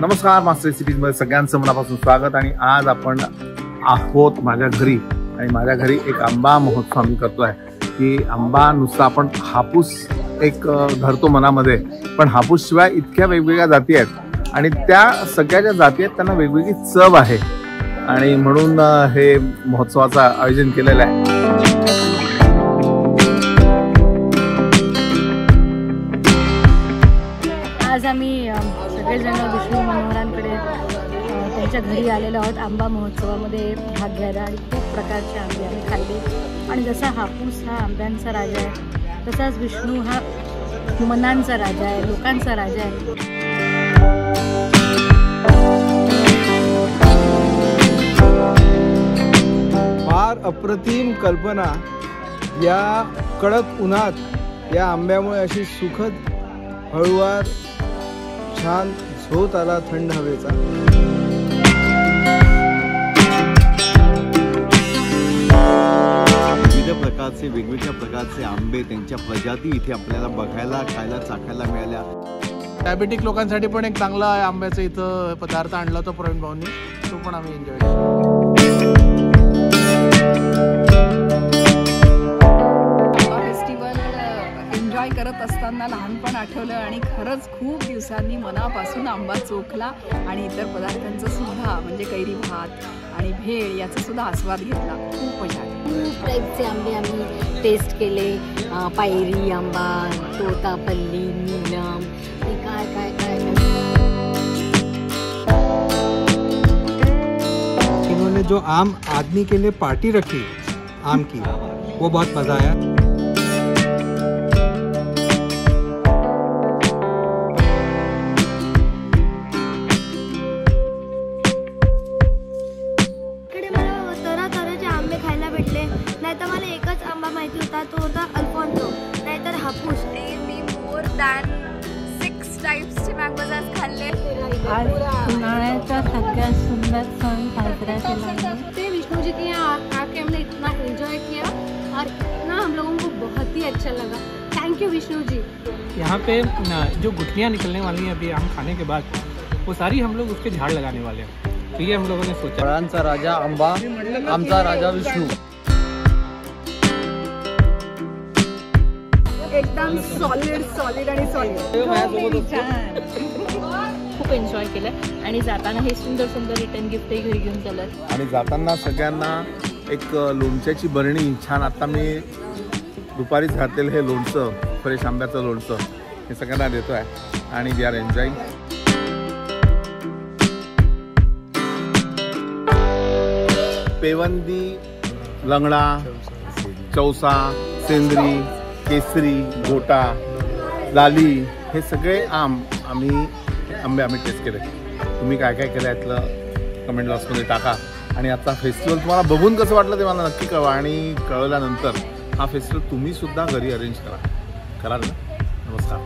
नमस्कार, मास्टर रेसिपीजमध्ये सगळ्यांचं मनापासून स्वागत। आणि आज आपण आहोत माझ्या घरी आणि माझ्या घरी एक आंबा महोत्सव आम्ही करतोय की आंबा नुसता आपण हापूस एक धरतो मनामध्ये, पण हापूस शिवाय इतक्या वेगवेगळ्या जाती आहेत आणि त्या सगळ्या ज्या जाती आहेत त्यांना वेगवेगळी चव आहे आणि म्हणून हे महोत्सवाचं आयोजन केलेलं आहे। आज आम्ही सगळेजण विष्णू मनोहरांकडे त्यांच्या घरी आलेलो आहोत आंबा महोत्सवामध्ये भाग घ्यायला आणि खूप प्रकारचे आंबे आम्ही खाल्ले। आणि जसा हापूस हा आंब्यांचा राजा आहे तसाच विष्णू हा मनांचा राजा आहे, लोकांचा राजा आहे। फार अप्रतिम कल्पना, या कडक उन्हात या आंब्यामुळे अशी सुखद हळूवार छान झोत आला थंड हवेचा। विविध प्रकारचे वेगवेगळ्या प्रकारचे आंबे, त्यांच्या प्रजाती इथे आपल्याला बघायला खायला चाखायला मिळाल्या। डायबेटिक लोकांसाठी पण एक चांगला आंब्याचा इथं पदार्थ आणला होता प्रवीण भाऊंनी, तो पण आम्ही एन्जॉय केला। एन्जॉय करत असताना लहानपण आठवलं आणि खरंच खूप दिवसांनी मनापासून आंबा चोखला आणि इतर पदार्थांचं सुद्धा म्हणजे कैरी भात आणि भेळ याचा सुद्धा आस्वाद घेतला। खूप मजा आली। खूप टाईपचे आंबे आम्ही टेस्ट केले, पायरी आंबा, तोतापल्ली, नीलम, काय काय काय इन्होंने जो आम आदमी के लिए पार्टी रखी आम की, वो बहुत मजा आया। नाहीतर मला एकच आंबा माहिती होता, तो होता अल्फॉन्सो, नाहीतर हापूस। मी मोर दॅन 6 टाइप्सचे मँगोज आज खाल्ले। आज उन्हाळ्याचा सगळ्यात सुंदर सण साजरा केला ते विष्णु जी के यहाँ आके हमने इतना एंजॉय किया और इतना हम लोगों को बहुत ही अच्छा लगा। Thank you Vishnu ji. यहाँ पे जो गुठलियाँ निकलने वाली हैं अभी आम खाने के बाद, वो सारी हम लोग उसके झाड़ लगाने वाले हैं। तो ये हम लोगों ने सोचा, फळांचा राजा आंबा, आमचा राजा विष्णू। एकदम सॉलिड आणि सॉलिड। खूप एन्जॉय केलं आणि जाताना हे सुंदर सुंदर रिटर्न गिफ्टही घरी घेऊन चालत। आणि जाताना सगळ्यांना एक लोणच्याची बरणी छान, आता मी दुपारीच घातलेलं हे लोणचं, फ्रेश आंब्याचं लोणचं हे सगळ्यांना देतो आहे आणि वी आर एन्जॉईंग। पेवंदी, लंगडा, चौसा, सेंद्री, केसरी, गोटा, लाली हे सगळे आंबे आम्ही टेस्ट केले। तुम्ही काय काय केलं यातलं कमेंट बॉक्समध्ये टाका आणि आता फेस्टिवल तुम्हाला बघून कसं वाटलं ते मला नक्की कळवा आणि कळवल्यानंतर हा फेस्टिवल तुम्ही सुद्धा घरी अरेंज करा ना। नमस्कार।